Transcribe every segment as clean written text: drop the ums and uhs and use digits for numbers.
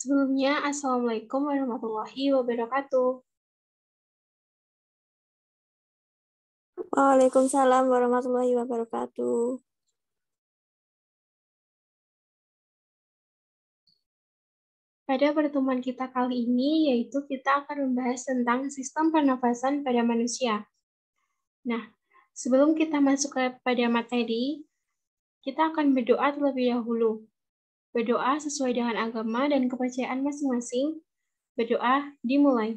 Sebelumnya, Assalamualaikum warahmatullahi wabarakatuh. Waalaikumsalam warahmatullahi wabarakatuh. Pada pertemuan kita kali ini, yaitu kita akan membahas tentang sistem pernafasan pada manusia. Nah, sebelum kita masuk pada materi, kita akan berdoa terlebih dahulu. Berdoa sesuai dengan agama dan kepercayaan masing-masing. Berdoa dimulai.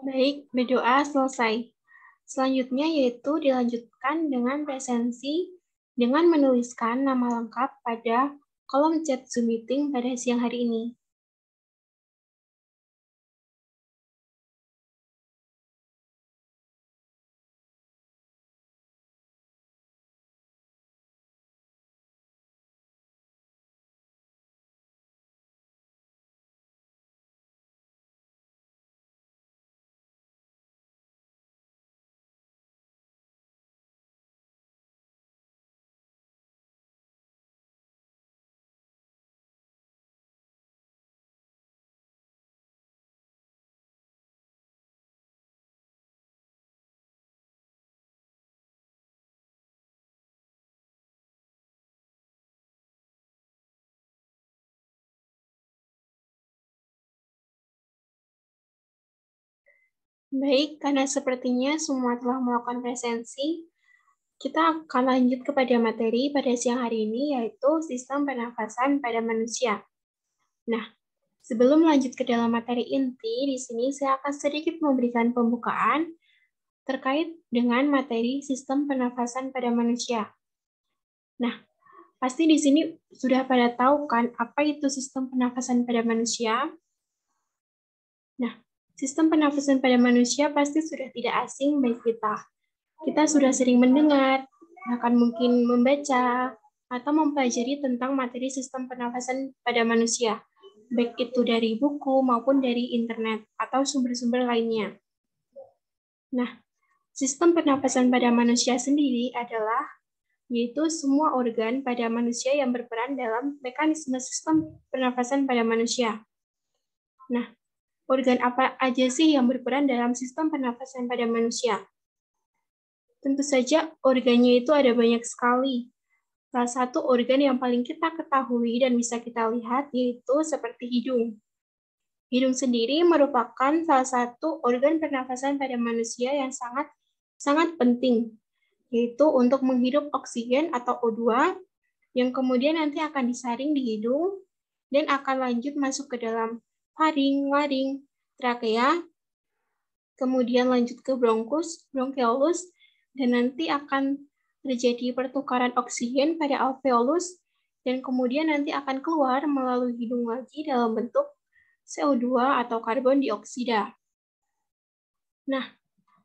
Baik, berdoa selesai. Selanjutnya yaitu dilanjutkan dengan presensi dengan menuliskan nama lengkap pada kolom chat Zoom meeting pada siang hari ini. Baik, karena sepertinya semua telah melakukan presensi, kita akan lanjut kepada materi pada siang hari ini, yaitu sistem pernafasan pada manusia. Nah, sebelum lanjut ke dalam materi inti, di sini saya akan sedikit memberikan pembukaan terkait dengan materi sistem pernafasan pada manusia. Nah, pasti di sini sudah pada tahu kan apa itu sistem pernafasan pada manusia? Nah, sistem pernafasan pada manusia pasti sudah tidak asing bagi kita. Kita sudah sering mendengar, bahkan mungkin membaca, atau mempelajari tentang materi sistem pernafasan pada manusia, baik itu dari buku maupun dari internet atau sumber-sumber lainnya. Nah, sistem pernafasan pada manusia sendiri adalah yaitu semua organ pada manusia yang berperan dalam mekanisme sistem pernafasan pada manusia. Nah, organ apa aja sih yang berperan dalam sistem pernafasan pada manusia? Tentu saja organnya itu ada banyak sekali. Salah satu organ yang paling kita ketahui dan bisa kita lihat yaitu seperti hidung. Hidung sendiri merupakan salah satu organ pernafasan pada manusia yang sangat penting, yaitu untuk menghirup oksigen atau O2 yang kemudian nanti akan disaring di hidung dan akan lanjut masuk ke dalam faring, laring, trakea, kemudian lanjut ke bronkus, bronkeolus, dan nanti akan terjadi pertukaran oksigen pada alveolus, dan kemudian nanti akan keluar melalui hidung lagi dalam bentuk CO2 atau karbon dioksida. Nah,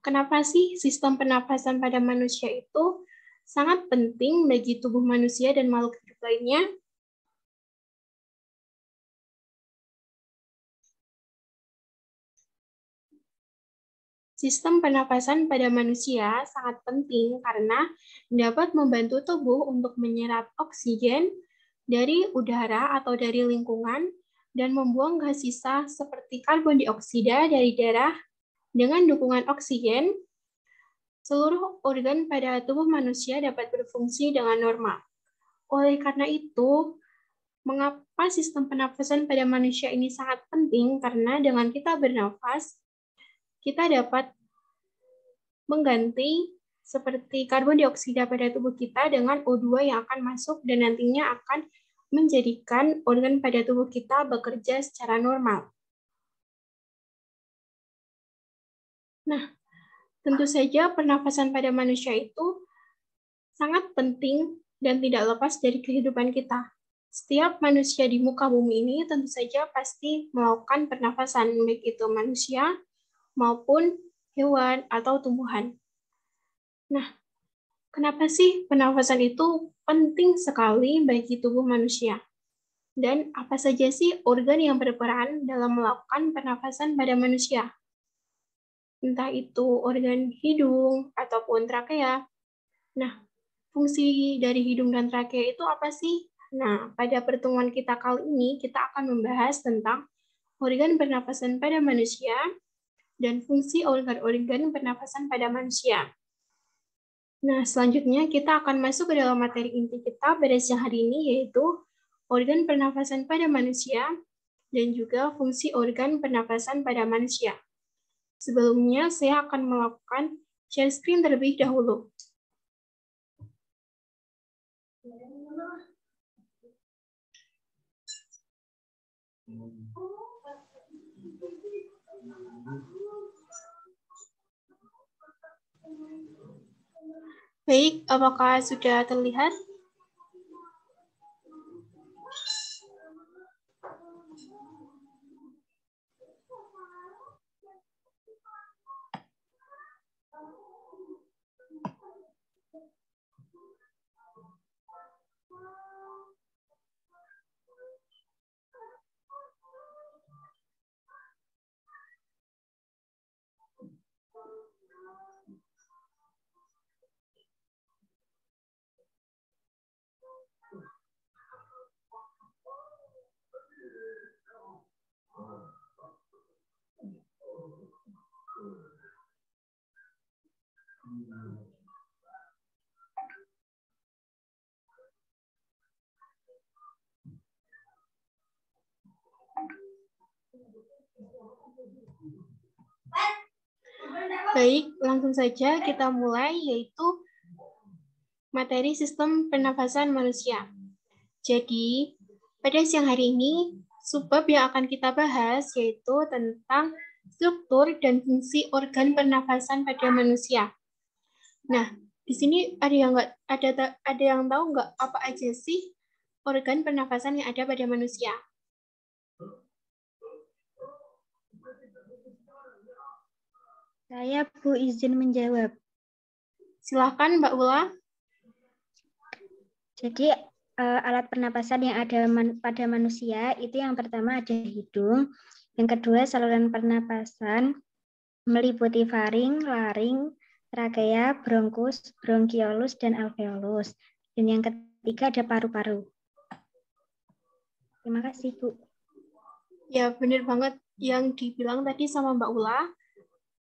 kenapa sih sistem pernapasan pada manusia itu sangat penting bagi tubuh manusia dan makhluk hidup lainnya? Sistem pernapasan pada manusia sangat penting karena dapat membantu tubuh untuk menyerap oksigen dari udara atau dari lingkungan dan membuang gas sisa seperti karbon dioksida dari darah dengan dukungan oksigen. Seluruh organ pada tubuh manusia dapat berfungsi dengan normal. Oleh karena itu, mengapa sistem pernapasan pada manusia ini sangat penting? Karena dengan kita bernafas, kita dapat mengganti seperti karbon dioksida pada tubuh kita dengan O2 yang akan masuk dan nantinya akan menjadikan organ pada tubuh kita bekerja secara normal. Nah, tentu saja pernafasan pada manusia itu sangat penting dan tidak lepas dari kehidupan kita. Setiap manusia di muka bumi ini tentu saja pasti melakukan pernafasan, baik itu manusia maupun hewan atau tumbuhan. Nah, kenapa sih pernafasan itu penting sekali bagi tubuh manusia? Dan apa saja sih organ yang berperan dalam melakukan pernafasan pada manusia? Entah itu organ hidung ataupun trakea. Nah, fungsi dari hidung dan trakea itu apa sih? Nah, pada pertemuan kita kali ini, kita akan membahas tentang organ pernafasan pada manusia dan fungsi organ-organ pernafasan pada manusia. Nah, selanjutnya kita akan masuk ke dalam materi inti kita pada siang hari ini, yaitu organ pernafasan pada manusia dan juga fungsi organ pernafasan pada manusia. Sebelumnya, saya akan melakukan share screen terlebih dahulu. Baik, apakah sudah terlihat? Baik, langsung saja kita mulai, yaitu materi sistem pernafasan manusia. Jadi, pada siang hari ini, subbab yang akan kita bahas yaitu tentang struktur dan fungsi organ pernafasan pada manusia. Nah, di sini ada yang tahu nggak apa aja sih organ pernafasan yang ada pada manusia? Saya Bu izin menjawab. Silahkan Mbak Ula. Jadi alat pernapasan yang ada pada manusia itu yang pertama ada hidung, yang kedua saluran pernapasan meliputi faring, laring, trakea, bronkus, bronkiolus, dan alveolus. Dan yang ketiga ada paru-paru. Terima kasih, Bu. Ya, benar banget yang dibilang tadi sama Mbak Ula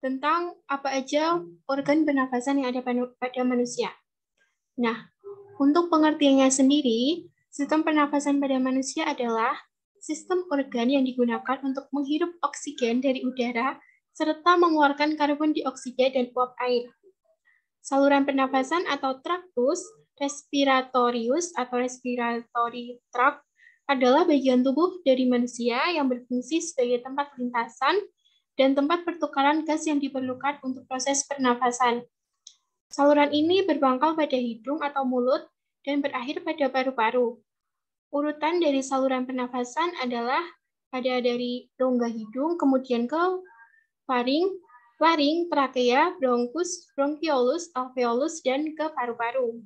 tentang apa aja organ pernafasan yang ada pada manusia. Nah, untuk pengertiannya sendiri, sistem pernafasan pada manusia adalah sistem organ yang digunakan untuk menghirup oksigen dari udara serta mengeluarkan karbon dioksida dan uap air. Saluran pernafasan atau traktus respiratorius atau respiratory tract adalah bagian tubuh dari manusia yang berfungsi sebagai tempat lintasan dan tempat pertukaran gas yang diperlukan untuk proses pernafasan. Saluran ini berpangkal pada hidung atau mulut dan berakhir pada paru-paru. Urutan dari saluran pernafasan adalah ada dari rongga hidung, kemudian ke faring, laring, trakea, bronkus, bronkiolus, alveolus, dan ke paru-paru.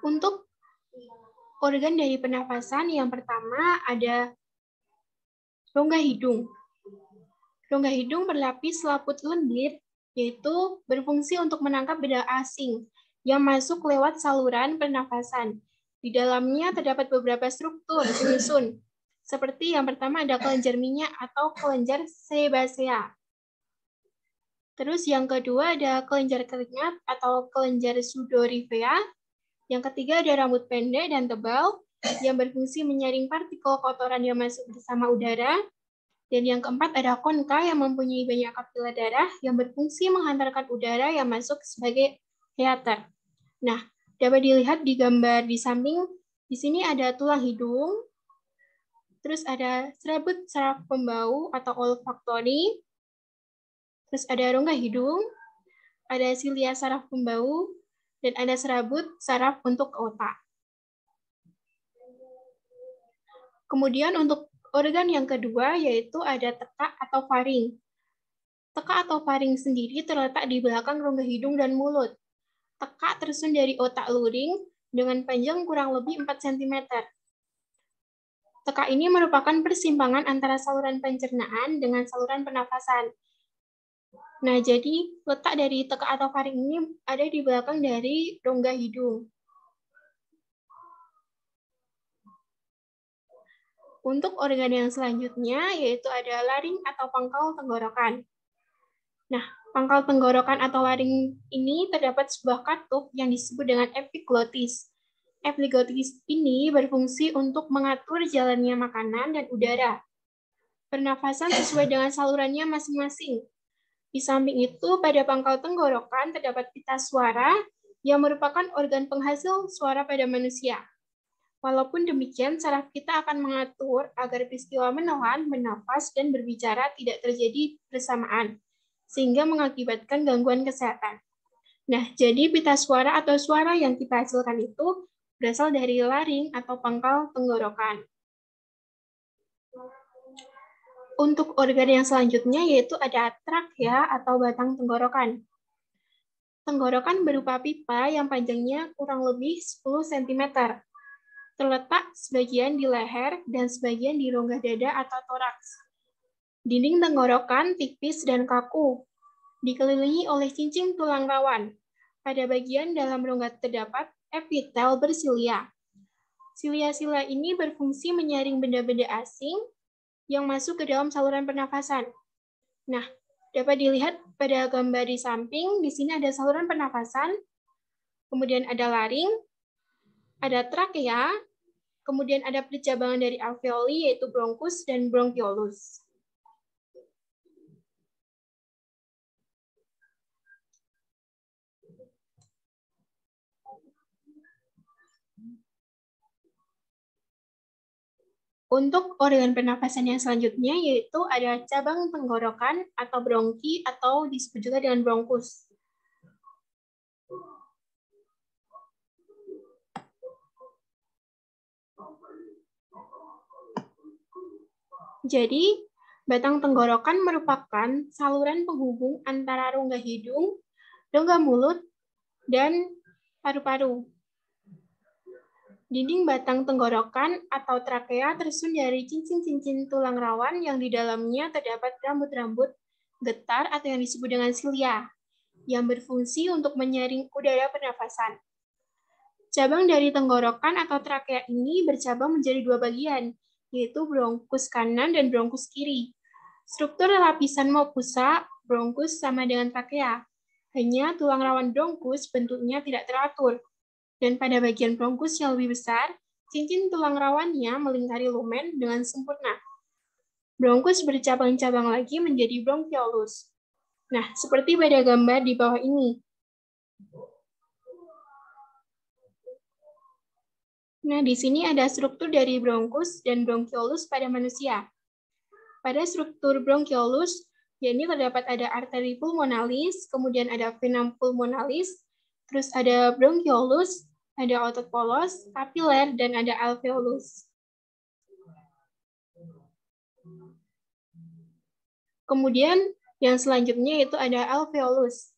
Untuk organ dari pernafasan, yang pertama ada rongga hidung. Rongga hidung berlapis selaput lendir, yaitu berfungsi untuk menangkap benda asing yang masuk lewat saluran pernafasan. Di dalamnya terdapat beberapa struktur penyusun, seperti yang pertama ada kelenjar minyak atau kelenjar sebasea. Terus yang kedua ada kelenjar keringat atau kelenjar sudorifera. Yang ketiga ada rambut pendek dan tebal yang berfungsi menyaring partikel kotoran yang masuk bersama udara. Dan yang keempat ada konka yang mempunyai banyak kapiler darah yang berfungsi menghantarkan udara yang masuk sebagai heater. Nah, dapat dilihat di gambar di samping, di sini ada tulang hidung, terus ada serabut saraf pembau atau olfaktori, Terus ada rongga hidung, ada silia saraf pembau, dan ada serabut saraf untuk otak. Kemudian untuk organ yang kedua yaitu ada tekak atau faring. Tekak atau faring sendiri terletak di belakang rongga hidung dan mulut. Tekak tersusun dari otak luring dengan panjang kurang lebih 4 cm. Tekak ini merupakan persimpangan antara saluran pencernaan dengan saluran pernafasan. Nah, jadi letak dari tekak atau faring ini ada di belakang dari rongga hidung. Untuk organ yang selanjutnya yaitu ada laring atau pangkal tenggorokan. Nah, pangkal tenggorokan atau laring ini terdapat sebuah katup yang disebut dengan epiglotis. Epiglotis ini berfungsi untuk mengatur jalannya makanan dan udara. Pernafasan sesuai dengan salurannya masing-masing. Di samping itu, pada pangkal tenggorokan terdapat pita suara yang merupakan organ penghasil suara pada manusia. Walaupun demikian, saraf kita akan mengatur agar peristiwa menelan, bernafas, dan berbicara tidak terjadi bersamaan, sehingga mengakibatkan gangguan kesehatan. Nah, jadi pita suara atau suara yang kita hasilkan itu berasal dari laring atau pangkal tenggorokan. Untuk organ yang selanjutnya yaitu ada trakea atau batang tenggorokan. Tenggorokan berupa pipa yang panjangnya kurang lebih 10 cm. Terletak sebagian di leher dan sebagian di rongga dada atau toraks. Dinding tenggorokan tipis dan kaku, dikelilingi oleh cincin tulang rawan. Pada bagian dalam rongga terdapat epitel bersilia. Silia-silia ini berfungsi menyaring benda-benda asing yang masuk ke dalam saluran pernafasan. Nah, dapat dilihat pada gambar di samping, di sini ada saluran pernafasan, kemudian ada laring, ada trakea, kemudian ada percabangan dari alveoli yaitu bronkus dan bronkiolus. Untuk organ pernafasan yang selanjutnya yaitu ada cabang tenggorokan atau bronki atau disebut juga dengan bronkus. Jadi, batang tenggorokan merupakan saluran penghubung antara rongga hidung, rongga mulut, dan paru-paru. Dinding batang tenggorokan atau trakea tersusun dari cincin-cincin tulang rawan yang di dalamnya terdapat rambut-rambut getar atau yang disebut dengan silia, yang berfungsi untuk menyaring udara pernafasan. Cabang dari tenggorokan atau trakea ini bercabang menjadi dua bagian, yaitu bronkus kanan dan bronkus kiri. Struktur lapisan mucosa bronkus sama dengan trakea, hanya tulang rawan bronkus bentuknya tidak teratur. Dan pada bagian bronkus yang lebih besar, cincin tulang rawannya melingkari lumen dengan sempurna. Bronkus bercabang-cabang lagi menjadi bronkiolus. Nah, seperti pada gambar di bawah ini. Nah, di sini ada struktur dari bronkus dan bronkiolus pada manusia. Pada struktur bronkiolus, yakni terdapat ada arteri pulmonalis, kemudian ada vena pulmonalis, terus ada bronkiolus, ada otot polos, kapiler, dan ada alveolus. Kemudian yang selanjutnya itu ada alveolus.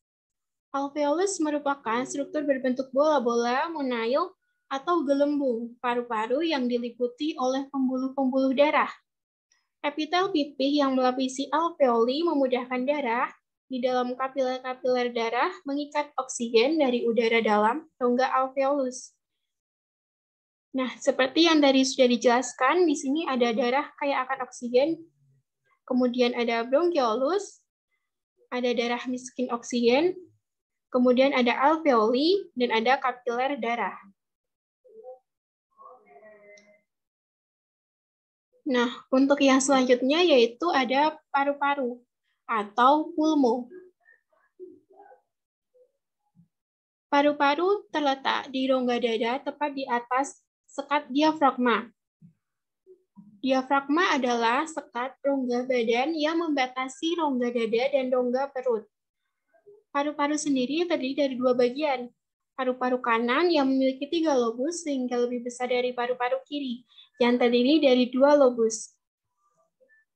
Alveolus merupakan struktur berbentuk bola-bola, monail, atau gelembung paru-paru yang diliputi oleh pembuluh-pembuluh darah. Epitel pipih yang melapisi alveoli memudahkan darah di dalam kapiler-kapiler darah mengikat oksigen dari udara dalam rongga alveolus. Nah, seperti yang tadi sudah dijelaskan, di sini ada darah kaya akan oksigen, kemudian ada bronkiolus, ada darah miskin oksigen, kemudian ada alveoli, dan ada kapiler darah. Nah, untuk yang selanjutnya yaitu ada paru-paru atau pulmo. Paru-paru terletak di rongga dada tepat di atas sekat diafragma. Diafragma adalah sekat rongga badan yang membatasi rongga dada dan rongga perut. Paru-paru sendiri terdiri dari dua bagian. Paru-paru kanan yang memiliki 3 lobus sehingga lebih besar dari paru-paru kiri yang terdiri dari 2 lobus.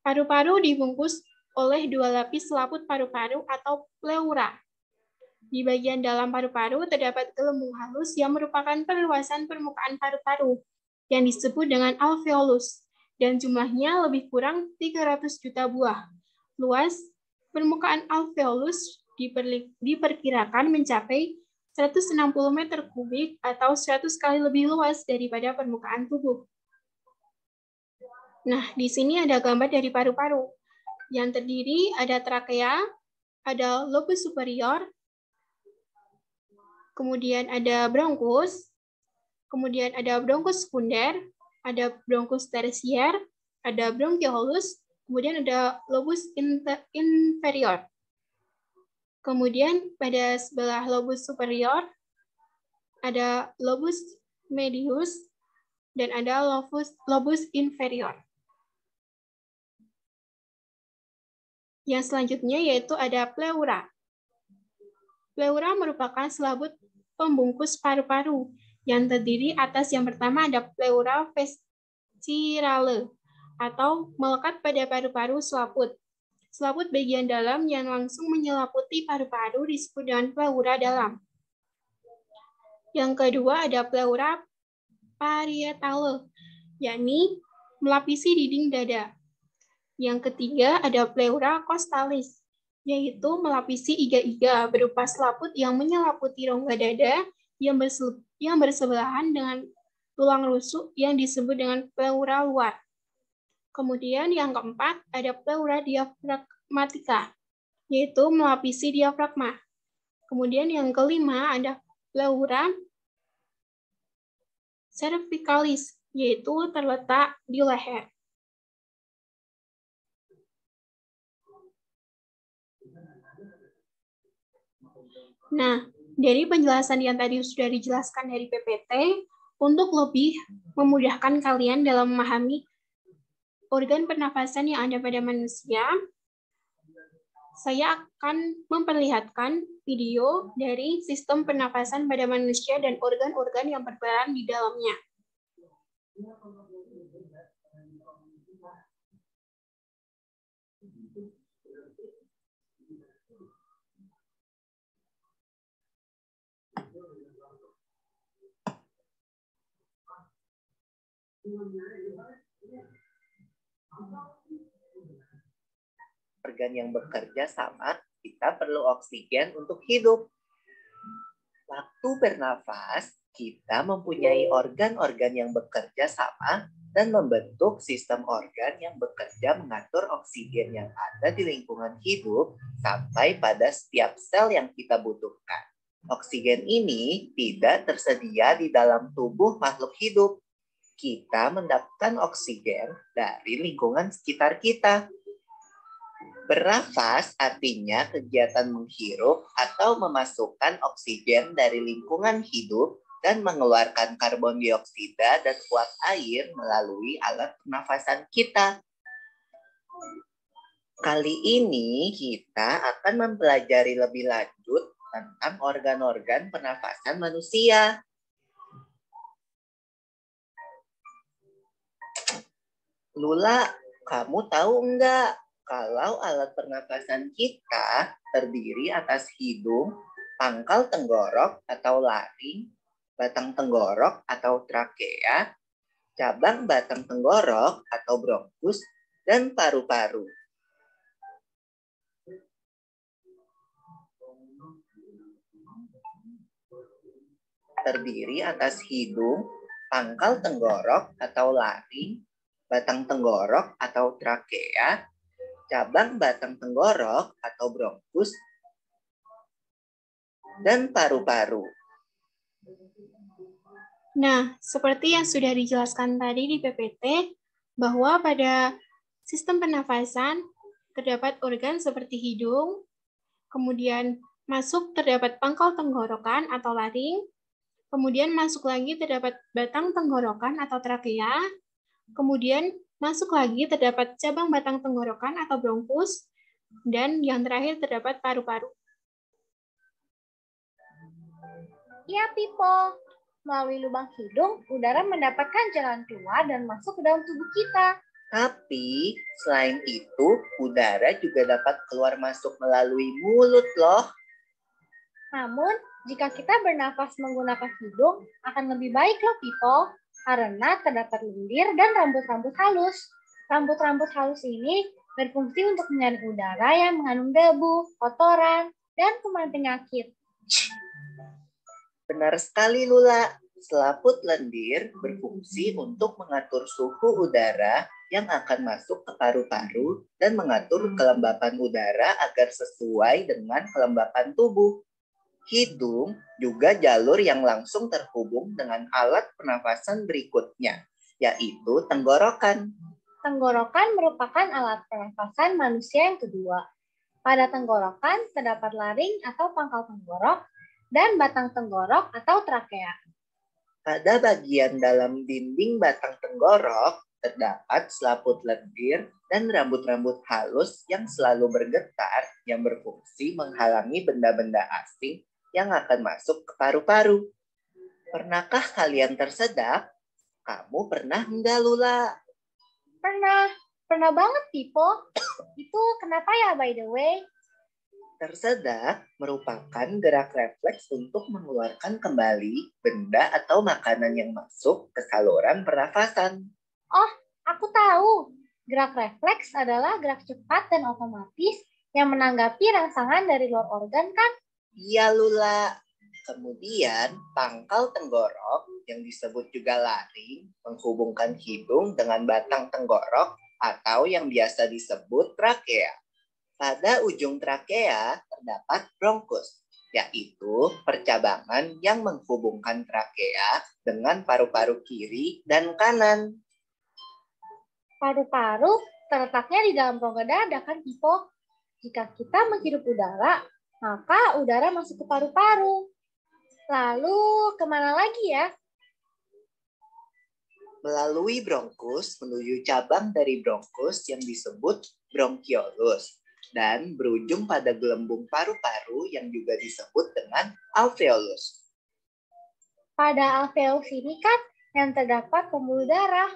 Paru-paru dibungkus oleh 2 lapis selaput paru-paru atau pleura. Di bagian dalam paru-paru terdapat gelembung halus yang merupakan perluasan permukaan paru-paru yang disebut dengan alveolus dan jumlahnya lebih kurang 300 juta buah. Luas permukaan alveolus diperkirakan mencapai 160 meter kubik atau 100 kali lebih luas daripada permukaan tubuh. Nah, di sini ada gambar dari paru-paru. Yang terdiri ada trakea, ada lobus superior, kemudian ada bronkus, kemudian ada bronkus sekunder, ada bronkus tersier, ada bronkiolus, kemudian ada lobus inferior. Kemudian pada sebelah lobus superior ada lobus medius dan ada lobus inferior. Yang selanjutnya yaitu ada pleura. Pleura merupakan selaput pembungkus paru-paru yang terdiri atas yang pertama ada pleura vescerale atau melekat pada paru-paru selaput. Selaput bagian dalam yang langsung menyelaputi paru-paru disebut dengan pleura dalam. Yang kedua ada pleura parietale, yakni melapisi dinding dada. Yang ketiga ada pleura costalis, yaitu melapisi iga-iga berupa selaput yang menyelaputi rongga dada yang bersebelahan dengan tulang rusuk yang disebut dengan pleura luar. Kemudian yang keempat ada pleura diafragmatika, yaitu melapisi diafragma. Kemudian yang kelima ada pleura cervicalis, yaitu terletak di leher. Nah, dari penjelasan yang tadi sudah dijelaskan dari PPT, untuk lebih memudahkan kalian dalam memahami organ pernafasan yang ada pada manusia, saya akan memperlihatkan video dari sistem pernafasan pada manusia dan organ-organ yang berperan di dalamnya. Organ yang bekerja sama, kita perlu oksigen untuk hidup. Waktu bernafas, kita mempunyai organ-organ yang bekerja sama dan membentuk sistem organ yang bekerja mengatur oksigen yang ada di lingkungan hidup sampai pada setiap sel yang kita butuhkan. Oksigen ini tidak tersedia di dalam tubuh makhluk hidup. Kita mendapatkan oksigen dari lingkungan sekitar kita. Bernafas artinya kegiatan menghirup atau memasukkan oksigen dari lingkungan hidup dan mengeluarkan karbon dioksida dan uap air melalui alat pernafasan kita. Kali ini kita akan mempelajari lebih lanjut tentang organ-organ pernafasan manusia. Lula, kamu tahu enggak? Kalau alat pernafasan kita terdiri atas hidung, pangkal tenggorok atau laring, batang tenggorok atau trakea, cabang batang tenggorok atau bronkus, dan paru-paru. Terdiri atas hidung, pangkal tenggorok atau laring, batang tenggorok atau trakea, cabang batang tenggorok atau bronkus, dan paru-paru. Nah, seperti yang sudah dijelaskan tadi di PPT, bahwa pada sistem pernafasan terdapat organ seperti hidung, kemudian masuk terdapat pangkal tenggorokan atau laring, kemudian masuk lagi terdapat batang tenggorokan atau trakea, Kemudian masuk lagi terdapat cabang batang tenggorokan atau bronkus, dan yang terakhir terdapat paru-paru. Iya, Pipo. Melalui lubang hidung, udara mendapatkan jalan keluar dan masuk ke dalam tubuh kita. Tapi selain itu, udara juga dapat keluar masuk melalui mulut loh. Namun, jika kita bernafas menggunakan hidung, akan lebih baik loh, Pipo. Karena terdapat lendir dan rambut-rambut halus. Rambut-rambut halus ini berfungsi untuk menyaring udara yang mengandung debu, kotoran, dan kuman penyakit. Benar sekali, Lula. Selaput lendir berfungsi untuk mengatur suhu udara yang akan masuk ke paru-paru dan mengatur kelembapan udara agar sesuai dengan kelembapan tubuh. Hidung juga jalur yang langsung terhubung dengan alat pernafasan berikutnya, yaitu tenggorokan. Tenggorokan merupakan alat pernafasan manusia yang kedua. Pada tenggorokan terdapat laring atau pangkal tenggorok dan batang tenggorok atau trakea. Pada bagian dalam dinding batang tenggorok terdapat selaput lendir dan rambut-rambut halus yang selalu bergetar yang berfungsi menghalangi benda-benda asing yang akan masuk ke paru-paru. Pernahkah kalian tersedak? Kamu pernah enggak, Lula? Pernah banget, Pipo. Itu kenapa ya, by the way? Tersedak merupakan gerak refleks untuk mengeluarkan kembali benda atau makanan yang masuk ke saluran pernafasan. Oh, aku tahu. Gerak refleks adalah gerak cepat dan otomatis yang menanggapi rangsangan dari luar organ, kan? Iya, Lula. Kemudian, pangkal tenggorok yang disebut juga laring menghubungkan hidung dengan batang tenggorok atau yang biasa disebut trakea. Pada ujung trakea terdapat bronkus, yaitu percabangan yang menghubungkan trakea dengan paru-paru kiri dan kanan. Paru-paru terletaknya di dalam rongga dada, kan, Pipo? Jika kita menghirup udara, maka udara masuk ke paru-paru. Lalu kemana lagi ya? Melalui bronkus menuju cabang dari bronkus yang disebut bronkiolus dan berujung pada gelembung paru-paru yang juga disebut dengan alveolus. Pada alveolus ini kan yang terdapat pembuluh darah,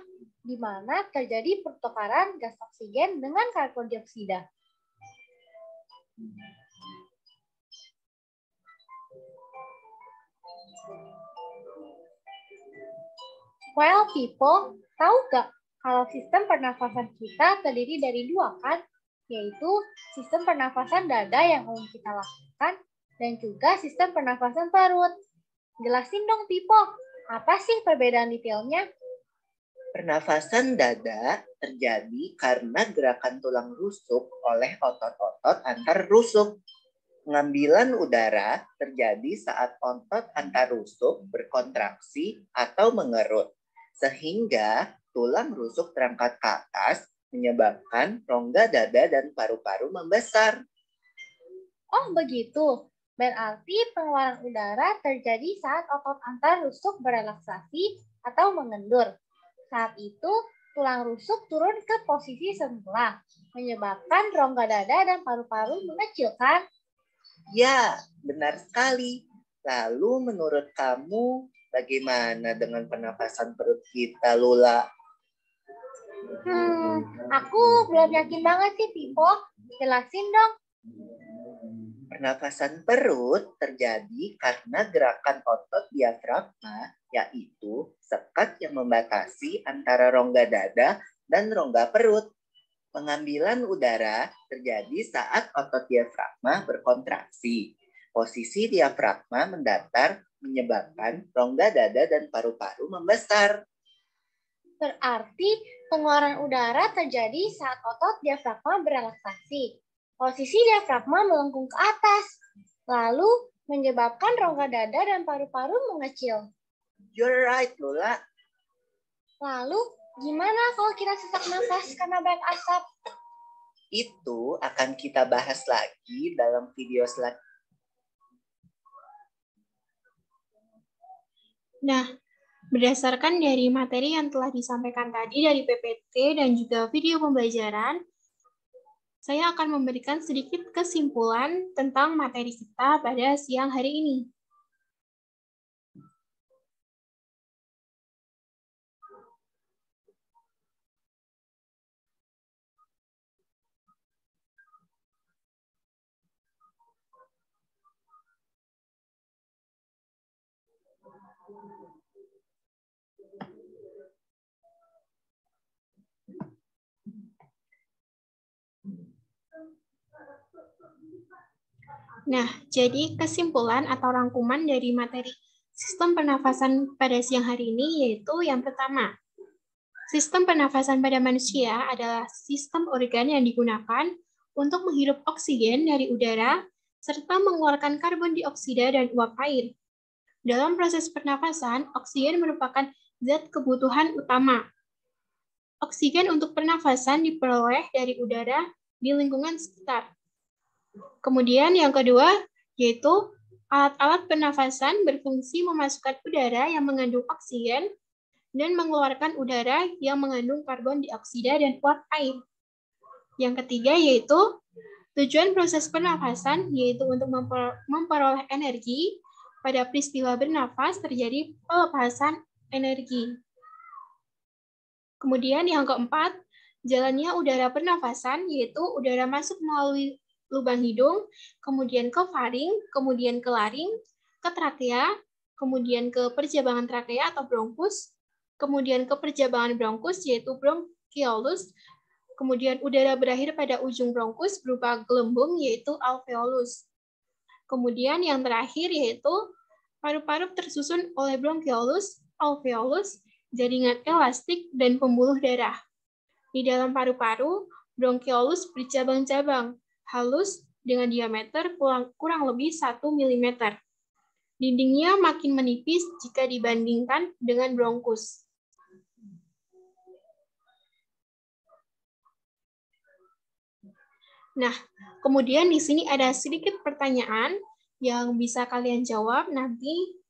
di mana terjadi pertukaran gas oksigen dengan karbon dioksida. Well, people, tahu gak kalau sistem pernafasan kita terdiri dari dua, kan? Yaitu sistem pernafasan dada yang umum kita lakukan dan juga sistem pernafasan perut. Jelasin dong, Pipo, apa sih perbedaan detailnya? Pernafasan dada terjadi karena gerakan tulang rusuk oleh otot-otot antar rusuk. Pengambilan udara terjadi saat otot antar rusuk berkontraksi atau mengerut, sehingga tulang rusuk terangkat ke atas, menyebabkan rongga dada dan paru-paru membesar. Oh, begitu. Berarti pengeluaran udara terjadi saat otot antar rusuk berelaksasi atau mengendur. Saat itu, tulang rusuk turun ke posisi semula, menyebabkan rongga dada dan paru-paru mengecil, kan? Ya, benar sekali. Lalu menurut kamu, bagaimana dengan pernapasan perut kita, Lula? Aku belum yakin banget sih, Pipo. Jelasin dong. Pernapasan perut terjadi karena gerakan otot diafragma, yaitu sekat yang membatasi antara rongga dada dan rongga perut. Pengambilan udara terjadi saat otot diafragma berkontraksi. Posisi diafragma mendatar menyebabkan rongga dada dan paru-paru membesar. Berarti pengeluaran udara terjadi saat otot diafragma berelaksasi. Posisi diafragma melengkung ke atas, lalu menyebabkan rongga dada dan paru-paru mengecil. You're right, Lula. Lalu, gimana kalau kita sesak nafas karena banyak asap? Itu akan kita bahas lagi dalam video selanjutnya. Nah, Berdasarkan dari materi yang telah disampaikan tadi dari PPT dan juga video pembelajaran, saya akan memberikan sedikit kesimpulan tentang materi kita pada siang hari ini. Nah, jadi kesimpulan atau rangkuman dari materi sistem pernafasan pada siang hari ini yaitu yang pertama, sistem pernafasan pada manusia adalah sistem organ yang digunakan untuk menghirup oksigen dari udara serta mengeluarkan karbon dioksida dan uap air. Dalam proses pernafasan, oksigen merupakan zat kebutuhan utama. Oksigen untuk pernafasan diperoleh dari udara di lingkungan sekitar. Kemudian yang kedua, yaitu alat-alat pernafasan berfungsi memasukkan udara yang mengandung oksigen dan mengeluarkan udara yang mengandung karbon dioksida dan uap air. Yang ketiga, yaitu tujuan proses pernafasan, yaitu untuk memperoleh energi. Pada peristiwa bernafas terjadi pelepasan energi. Kemudian yang keempat, jalannya udara pernafasan, yaitu udara masuk melalui lubang hidung, kemudian ke faring, kemudian ke laring, ke trakea, kemudian ke perjabangan trakea atau bronkus, kemudian ke perjabangan bronkus, yaitu bronkiolus, kemudian udara berakhir pada ujung bronkus berupa gelembung, yaitu alveolus. Kemudian yang terakhir yaitu paru-paru tersusun oleh bronkiolus, alveolus, jaringan elastik, dan pembuluh darah. Di dalam paru-paru, bronkiolus bercabang-cabang, halus dengan diameter kurang lebih 1 mm. Dindingnya makin menipis jika dibandingkan dengan bronkus. Nah, kemudian di sini ada sedikit pertanyaan yang bisa kalian jawab nanti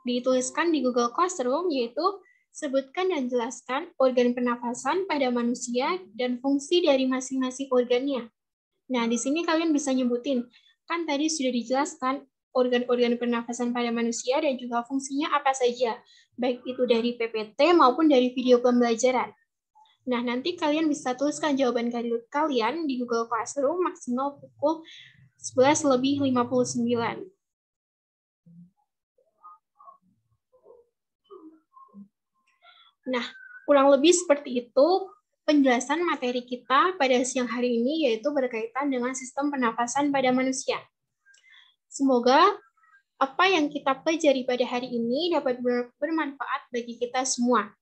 dituliskan di Google Classroom, yaitu sebutkan dan jelaskan organ pernafasan pada manusia dan fungsi dari masing-masing organnya. Nah, di sini kalian bisa nyebutin, kan tadi sudah dijelaskan organ-organ pernafasan pada manusia dan juga fungsinya apa saja, baik itu dari PPT maupun dari video pembelajaran. Nah, nanti kalian bisa tuliskan jawaban kalian di Google Classroom maksimal pukul 11:59. Nah, kurang lebih seperti itu penjelasan materi kita pada siang hari ini, yaitu berkaitan dengan sistem pernafasan pada manusia. Semoga apa yang kita pelajari pada hari ini dapat bermanfaat bagi kita semua.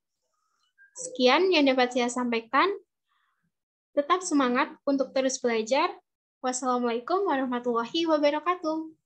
Sekian yang dapat saya sampaikan. Tetap semangat untuk terus belajar. Wassalamualaikum warahmatullahi wabarakatuh.